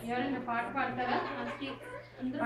ఎవరైనా పాట పాడతారా? అందరూ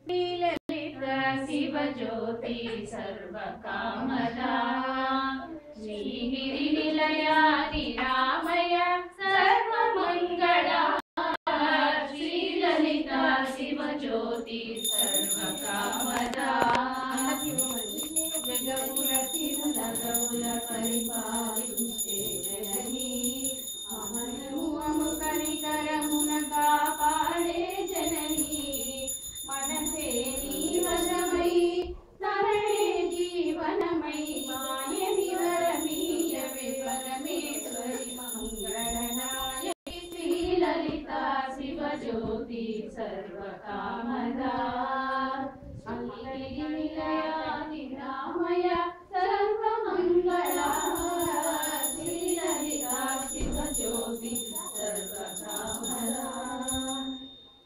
శ్రీలలిత శివజ్యోతి సర్వకామదా శ్రీగిరి నిలయాది రామయ సర్వమంగళా శ్రీలలిత శివజ్యోతి సర్వకామదా జగముల తిరునగముల పరిపాలించే జననీ అమరము కనికరమున కాపాడే జననీ మనసే నీవశమై తరణే జీవనమై మాయని వరమీయవే పరమేశ్వరి మంగళనాయకి శ్రీలలిత శివజ్యోతి సర్వకామదా శ్రీగిరి నిలయాది రామయ సర్వమంగళా శ్రీలలిత శివజ్యోతి సర్వకామదా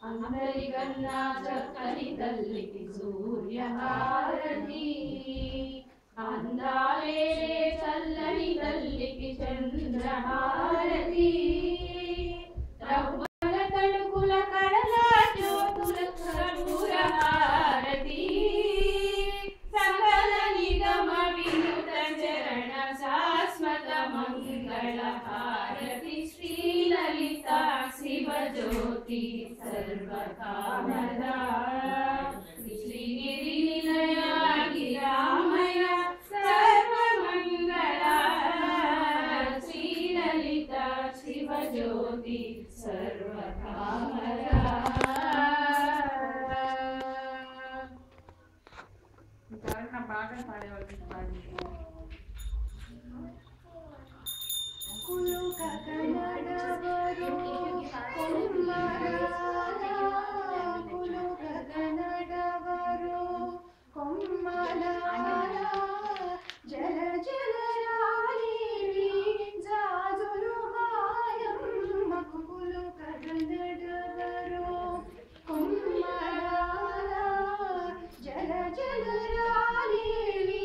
అందరికన్నా చక్కని తల్లికి సూర్యహారతి అందాలేలే చల్లని తల్లికి చంద్రహారతి రవ్వల తడుకుల కడల జ్యోతుల కర్పూరహారతి సకల నిగమ వినుత చరణ శాశ్వత మంగళహారతి శ్రీలలిత శివజ్యోతి సర్వకామదా శ్రీగిరి నిలయాది రామయ సర్వమంగళా శ్రీలలిత శివజ్యోతి సర్వకామదా. ఎవరైనా పాటలు పాడేవాళ్ళు పాడి జల జల రాలేవి జాజులు మాయమ్మ కులు కదనడవరు కొమ్మలాల జల జల రాలేవి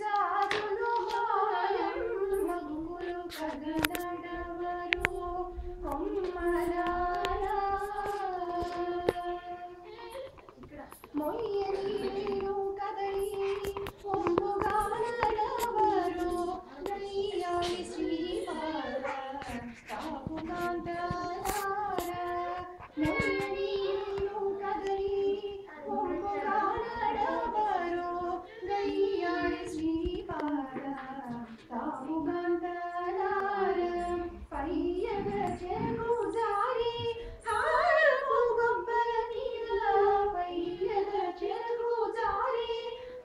జాజులు మాయమ్మ కులు కదనడవరు కొమ్మలాల మొయ్యని కదలి పొంగుగానడవరు నయ్యాలి శ్రీపాద కాపుకాంతలార మొయ్యని కదలి పొంగుగానడవరు నయ్యాలి శ్రీపాద కాపుకాంతలార పయ్యగ చెగు జారి హారపు గొబ్బల మీద పయ్యగ చెగు జారి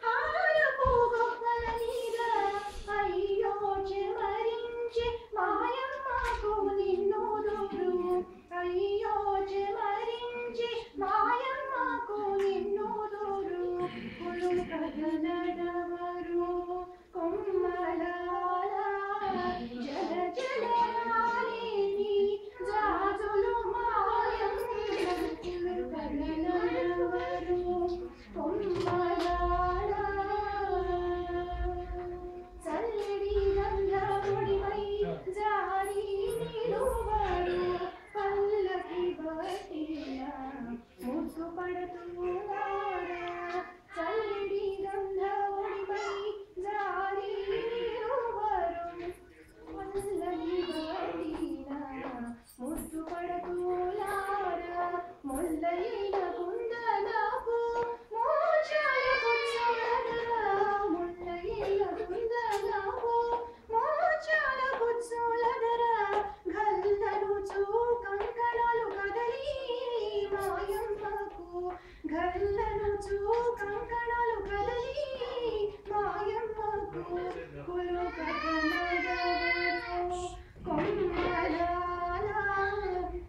హారపు గొబ్బల మీద అయ్యో చెమరించి మాయమ్మకు నిన్ను దూరు అయ్యో చెమరించి మాయమ్మకు నిన్ను దూరు కులు కదనడవరు కొమ్మలాల జల జల రాలేని జాజులు మాయమ్మ కులు కదనడవరు కొమ్మలాల చల్లడి గంధముడిపై జారి నిలువడు పల్లకి బట్టిన ముద్దు పడుతున్నాడా చల్లడి గంధముడిపై జారి నిలువడు పల్లకి బట్టిన ముద్దు పడుతున్నాడా ముల్లైన కుందనపు మోచాల కుచ్చులదరా ముల్లైన కుందనపు మోచాల కుచ్చులదరా గల్లలు కంకణాలు కదలి మాయమ్మకు గల్లలు కంకణాలు కదలి మాయమ్మకు కులు కదనడవరు కొమ్మలాల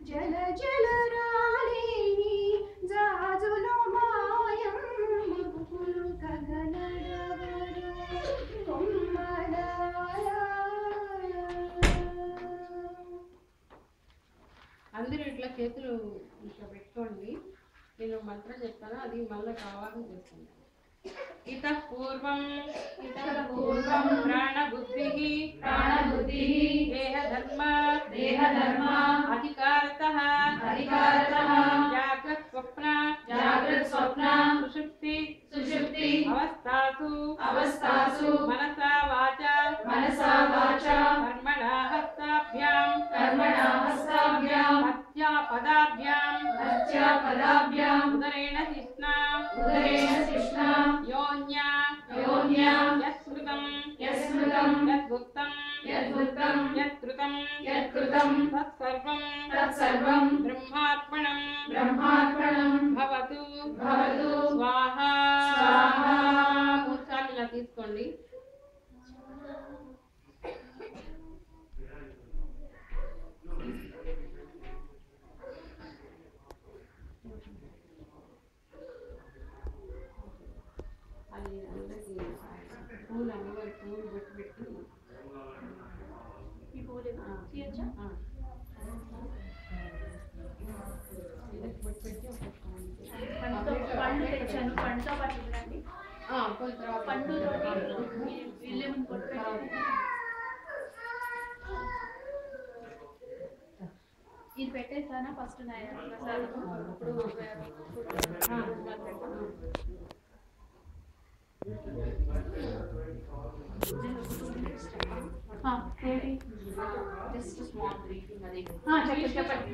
జల జల రాలేని జాజులు మాయమ్మకు కులు కదనడవరు కొమ్మలాల. అందరూ ఇట్లా చేతులు ఇట్లా పెట్టుకోండి. నేను మంత్రం చెప్తాను, అది మళ్ళీ కావాలని చేస్తాను. इतः पूर्वं पूर्वं प्राणबुद्धिः देहधर्म अधिकारतः जाग्रत्स्वप्न सुषुप्ति अवस्थासु मनसा वाचा कर्मणा हस्ताभ्यां मत्यापदाभ्यां उदरेण शिश्ना योन्या यत्स्मृतं यद्भुक्तं यत्कृतं तत्सर्वं ब्रह्मार्पणं भवतु स्वाहा మూడుసార్లు ఇలా తీసుకోండి. అది అందరికీ పూలు అమ్మగారు పూలు పెట్టి ఈ పూలు తీయచ్చా? పండు తెచ్చాను, పండుతో పాటు ఇవ్వండి. పండు వీళ్ళే ముందు పొట్టు పెట్టాలి. ఇది పెట్టేసానా first Just a small briefing. చెప్పండి.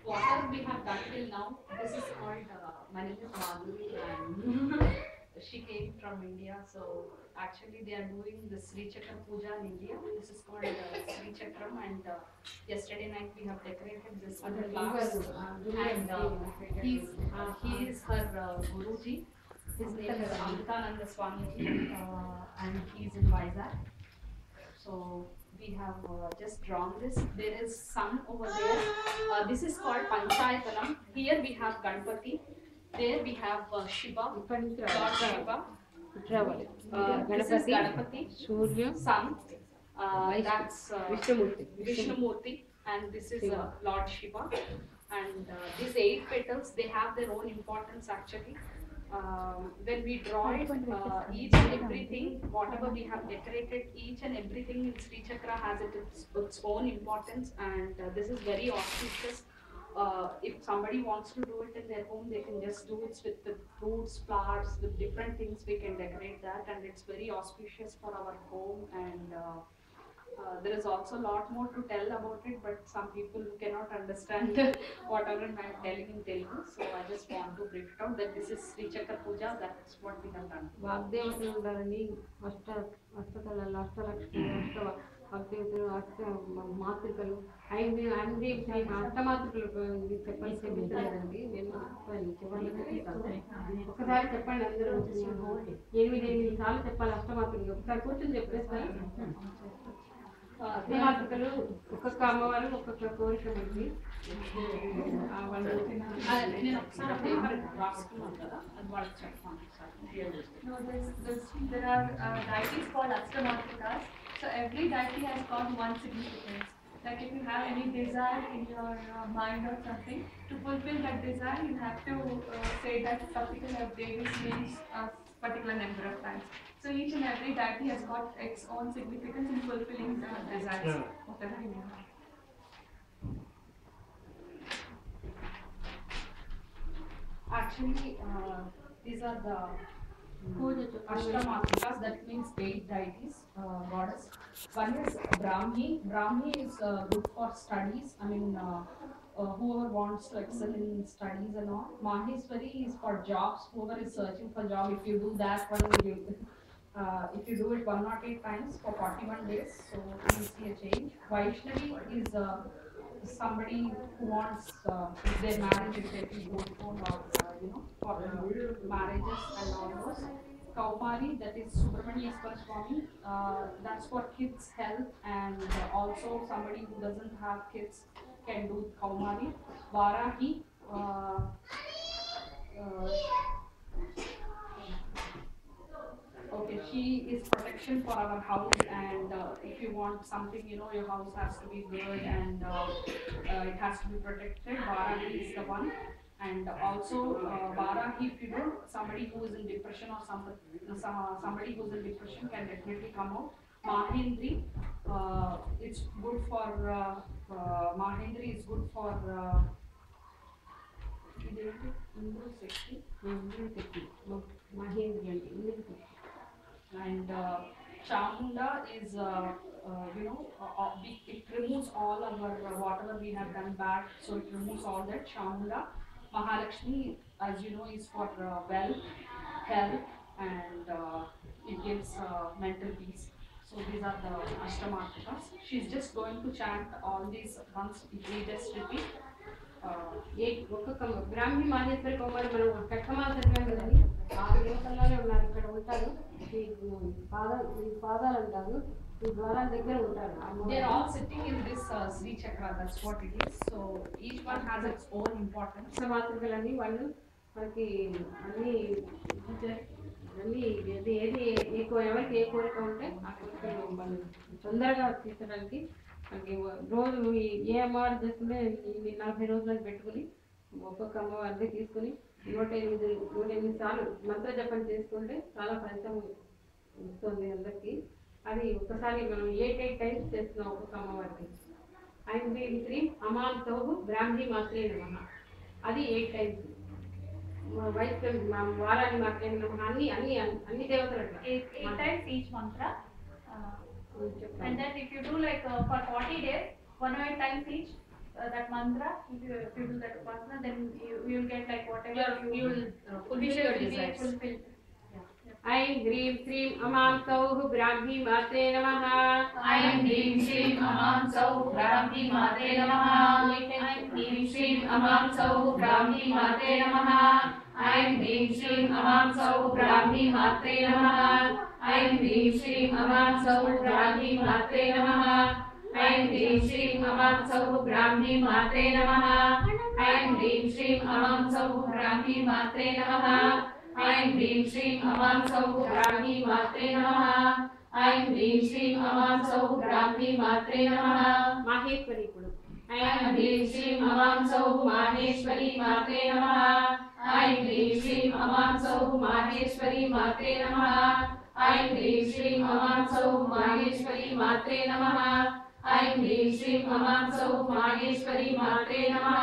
Whatever we have done till now, this is called my name is Madhuri and she came from India. So actually they are doing the Sri Chakra Puja in India. This is called Sri Chakram and yesterday night we have decorated this with the flowers and he is her Guruji. His name is Amritananda Swamiji and he is in Vizag. So we have just drawn this. There is sun over there. This is called Panchayatanam. Here we have Ganpati. There we have Shiva. Lord Shiva. This is Ganpati. Sun. That's Vishnumurti. And this is Lord Shiva. And these 8 petals, they have their own importance actually. When we draw it, each and everything, whatever we have decorated, each and everything in Sri Chakra has its own importance, and this is very auspicious. If somebody wants to do it in their home, they can just do it with fruits, flowers, with different things. We can decorate that, and it's very auspicious for our home. And there is also a lot more to tell about it, but some people cannot understand whatever I am telling in Telugu. So I just want to brief it out that this is Sri Chakra Puja. That's what we have done. వాగ్దేవతలు ఉండాలని అష్టకళలు అష్టలక్ష్మి వాగ్దేవతలు మాతృకలు అష్టమాతృకలు చెప్పాలి చెప్పలేదండి. నేను ఒకసారి చెప్పండి అందరూ 8 సార్లు చెప్పాలి అష్టమాతృకలు. ఒకసారి కూర్చొని చెప్పేస్తారు. అష్టమాతృకలు ఒక్కొక్క అమ్మవారు ఒక్కొక్క కోరిక ఉంది. నేను ఒకసారి పేపర్ రాసుకున్నాను కదా, అది వాళ్ళకి చెప్పాను. There are deities called Ashtamatrikas. So every deity has got one significance. Like if you have any desire in your mind or something, to fulfill that desire, you have to say that particular Devi's names a particular number of times. So each and every deity has got its own significance in fulfilling the desires, whatever you want. Actually, these are the Ashtamatrikas, that means 8 deities, goddess. One is Brahmi. Brahmi is good for studies. I mean, whoever wants to excel in studies and all. Maheshwari is for jobs. Whoever is searching for job, if you do that one, if you do it 108 times for 41 days, so you will see a change. Vaishnavi is somebody who wants their marriage is getting good for marriages and all those. Kaumari, that is Subramanyeswara Swami, that's for kids' health, and also somebody who doesn't have kids can do Kaumari. Varahi, okay, she is protection for our house, and if you want something, your house has to be good and it has to be protected. Varahi is the one. And also Varahi, if you know somebody who is in depression or somebody who is in depression can definitely come out. Mahindri, it's good for Mahindri is good for ఇదేంటి ఇంద్రు శక్తి మహేంద్రి అంటే ఇంద్రుడి శక్తి. and Chamunda is it removes all our whatever we have done bad, so it removes all that. Chamunda. Mahalakshmi, as you know, is for wealth, health, and it gives mental peace. So these are the Ashtamatrikas. She's just going to chant all these once. We just repeat. ఒక్కొక్క బ్రాహ్మీ మాహేశ్వరి కొమ్మరి మనం కట్టమాలు చదివాం కదండి, ఆ దేవతల్లోనే ఉన్నారు, ఇక్కడ ఉంటారు. ఈ పాదాలు అంటారు, ఈ ద్వారాల దగ్గర ఉంటారు. They are all sitting in this Sri Chakra. That's what it is. So each one has its own importance. అష్టమాతృకలన్నీ వాళ్ళు మనకి అన్ని అన్ని ఏది ఎవరికి ఏ కోరిక ఉంటే ఆ కోరికలు వాళ్ళు తొందరగా తీర్చడానికి మనకి రోజు ఏ అమ్మవారు చేసుకుంటే 40 రోజులకు పెట్టుకుని ఒక్కొక్క అమ్మవారిని తీసుకుని 108 సార్లు మంత్ర జపం చేసుకుంటే చాలా ఫలితం ఇస్తుంది అందరికీ. అది ఒకసారి మనం 8 టైమ్స్ చేస్తున్నాం ఒక్కొక్క అమ్మవారికి. ఐం శ్రీ అమాం సౌహు బ్రాహ్మీ మాత్రే నమః, అది 8 టైమ్స్. వారాన్ని మాత్రే నమః, అన్ని దేవతలు అట్లా 8 times each mantra. And then if you do like for 40 days, 108 times each that mantra, if you do that upasana, then you will get like whatever you will fulfill your desires. fulfilled. ऐं ह्रीं श्रीं अमां सौः ब्राह्मी मात्रे नमः. ऐं ह्रीं श्रीं अमां सौः ब्राह्मी मात्रे नमः. ऐं ह्रीं श्रीं अमां सौः ब्राह्मी मात्रे नमः. ऐं ह्रीं श्रीं अमां सौः ब्राह्मी मात्रे नमः. ऐं ह्रीं श्रीं अमां सौः ब्राह्मी मात्रे नमः. ऐं ह्रीं श्रीं अमां सौः ब्राह्मी मात्रे नमः. ऐं ह्रीं श्रीं अमां सौः ब्राह्मी मात्रे नमः. ऐं ह्रीं श्रीं अमां सौः ब्राह्मी मात्रे नमः. ऐं ह्रीं श्रीं अमां सौः ब्राह्मी मात्रे नमः. माहेश्वरी ఇప్పుడు ऐं ह्रीं श्रीं अमां सौः माहेश्वरी मात्रे नमः. ऐं ह्रीं श्रीं अमां सौः माहेश्वरी मात्रे नमः. ऐं ह्रीं श्रीं अमां सौः माहेश्वरी मात्रे नमः. ऐं ह्रीं श्रीं अमां सौः माहेश्वरी मात्रे नमः.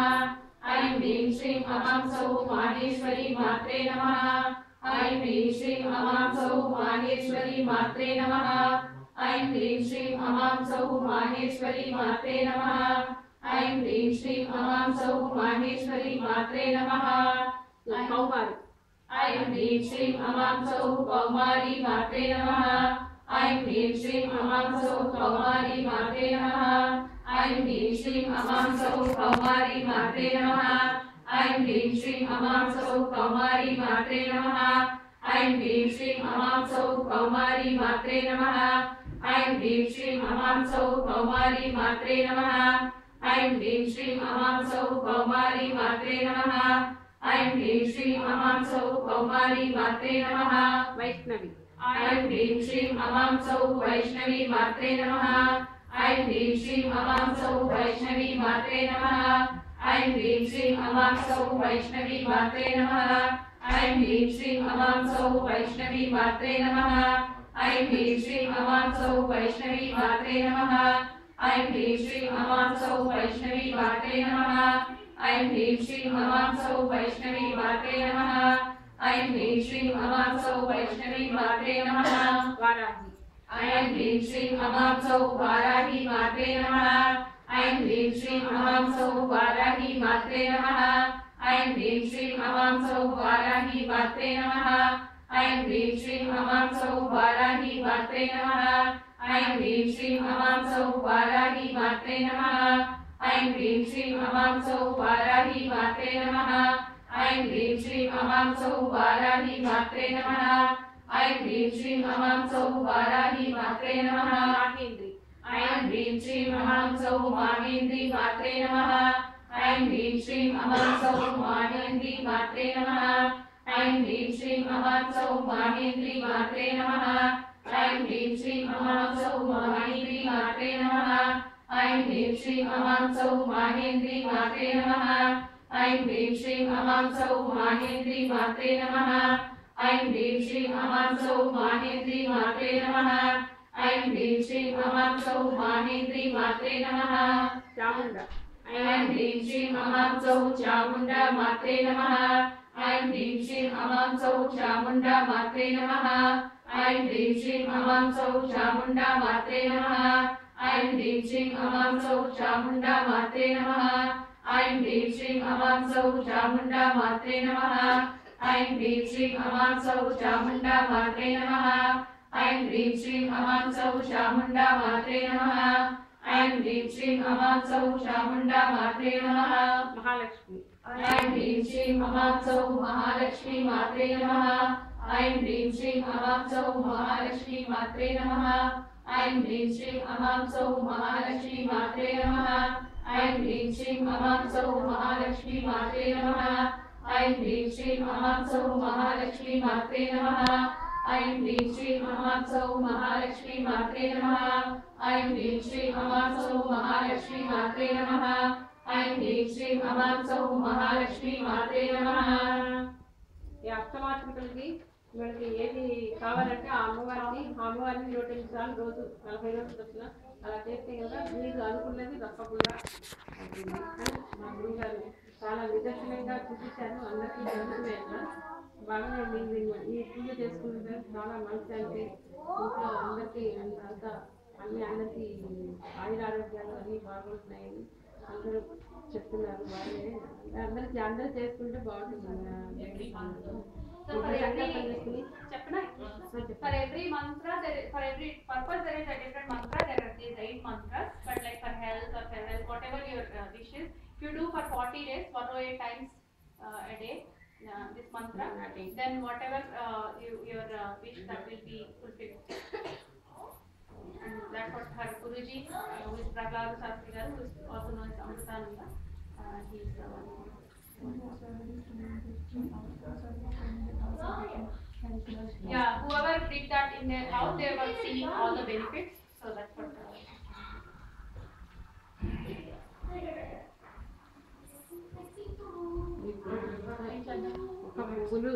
ऐं ह्रीं श्रीं अमां सौः माहेश्वरी मात्रे नमः. ऐं ह्रीं श्रीं अमां सौः माहेश्वरी मात्रे नमः. ऐं ह्रीं श्रीं अमां सौः माहेश्वरी मात्रे नमः. ऐं ह्रीं श्रीं अमां सौः माहेश्वरी मात्रे नमः. కౌమారి ऐं ह्रीं श्रीं अमां सौः कौमारी मात्रे नमः. ऐं ह्रीं श्रीं अमां सौः कौमारी मात्रे नमः. ऐं ह्रीं श्रीं अमां सौः कौमारी मात्रे नमः. ऐं ह्रीं श्रीं अमां सौः कौमारी मात्रे नमः. ऐं ह्रीं श्रीं अमां सौः कौमारी मात्रे नमः. ऐं ह्रीं श्रीं अमां सौः कौमारी मात्रे नमः. ऐं ह्रीं श्रीं अमां सौः कौमारी मात्रे नमः. ऐं ह्रीं श्रीं अमां सौः कौमारी मात्रे नमः. వైష్ణవి ऐं ह्रीं श्रीं अमां सौः वैष्णवी मात्रे नमः. ऐं ह्रीं श्रीं अमां सौः वैष्णवी मात्रे नमः. ऐं ह्रीं श्रीं अमां सौः वैष्णवी मात्रे नमः. ऐं ह्रीं श्रीं अमां सौः वैष्णवी मात्रे नमः. ऐं ह्रीं श्रीं अमां सौः वैष्णवी मात्रे नमः. ऐं ह्रीं श्रीं अमां सौः वैष्णवी मात्रे नमः. ऐं ह्रीं श्रीं अमां सौः वैष्णवी मात्रे नमः. ऐं ह्रीं श्रीं अमां सौः वैष्णवी मात्रे नमः. వారాహి ऐं ह्रीं श्रीं अमां सौः वाराही मात्रे नमः. ऐं ह्रीं श्रीं अमां सौः वाराही मात्रे नमः. ऐं ह्रीं श्रीं अमां सौः वाराही मात्रे नमः. ऐं ह्रीं श्रीं अमां सौः वाराही मात्रे नमः. ऐं ह्रीं श्रीं अमां सौः वाराही मात्रे नमः. ऐं ह्रीं श्रीं अमां सौः वाराही मात्रे नमः. ऐं ह्रीं श्रीं अमां सौः वाराही मात्रे नमः. ऐं ह्रीं श्रीं अमां सौः वाराही मात्रे नमः. మాహేంద్రి ऐं ह्रीं श्रीं अमां सौः माहेन्द्री मात्रे नमः. ऐं ह्रीं श्रीं अमां सौः माहेन्द्री मात्रे नमः. ऐं ह्रीं श्रीं अमां सौः माहेन्द्री मात्रे नमः. ऐं ह्रीं श्रीं अमां सौः माहेन्द्री मात्रे नमः. ऐं ह्रीं श्रीं अमां सौः माहेन्द्री मात्रे नमः. ऐं ह्रीं श्रीं अमां सौः माहेन्द्री मात्रे नमः ऐं ह्रीं श्रीं अमां सौः माहेन्द्री मात्रे नमः ऐं ह्रीं श्रीं अमां सौः माहेन्द्री मात्रे नमः चामुंडा ऐं ह्रीं श्रीं अमां सौः चामुण्डा मात्रे नमः ऐं ह्रीं श्रीं अमां सौः चामुण्डा मात्रे नमः ऐं ह्रीं श्रीं अमां सौः चामुण्डा मात्रे नमः ऐं ह्रीं श्रीं अमां सौः चामुण्डा मात्रे नमः ऐं ह्रीं श्रीं अमां सौः चामुण्डा मात्रे नमः ऐं ह्रीं श्रीं अमां सौः चामुण्डा मात्रे नमः ऐं ह्रीं श्रीं अमां सौः चामुण्डा मात्रे नमः ऐं ह्रीं श्रीं अमां सौः चामुण्डा मात्रे नमः महालक्ष्मी ऐं ह्रीं श्रीं अमां सौः महालक्ष्मी मात्रे नमः ऐं ह्रीं श्रीं अमां सौः महालक्ष्मी मात्रे नमः ऐं ह्रीं श्रीं अमां सौः महालक्ष्मी मात्रे नमः ऐं ह्रीं श्रीं अमां सौः महालक्ष्मी मात्रे नमः ऐं ह्रीं श्रीं अमां सौः महालक्ष्मी मात्रे नमः ऐं ह्रीं श्रीं अमां सौः महालक्ष्मी मात्रे नमः ऐं ह्रीं श्रीं अमां सौः महालक्ष्मी मात्रे नमः ऐं ह्रीं श्रीं अमां सौः महालक्ष्मी मात्रे नमः ఈ అష్టమాత్రికలకి మనకి ఏది కావాలంటే ఆ అమ్మవారిని 108 సార్లు రోజు 40 రోజులు వచ్చిన అలా చేస్తే కదా మీకు అనుకున్నది తప్పకుండా అవుతుంది అని మా గురుగారు చాలా నిదర్శనంగా చూపించారు. అందరికీ జరుగుతుంది అట్లా బాగానే మీరు ఈ పూజ చేసుకుంటే చాలా మంచి అంటే ఇంట్లో అందరికీ అంతా అందరికీ ఆయురారోగ్యాలు అన్నీ బాగుంటున్నాయని అందరూ చెప్తున్నారు. బాగానే అందరూ చేసుకుంటే బాగుంటుంది. So for every mantra, for every purpose there is a different mantra. There are these 8 mantras, but like for health or for health, whatever your wishes, if you do for 40 days, 108 times a day, this mantra, then whatever your wish that will be fulfilled. And that's what her Guruji, who is Prahlada Shastri Garu, who is also known as Amritananda, he is the one. Yeah, whoever did that in their house, they were seeing all the benefits. So that's what. ఒక పువ్వులు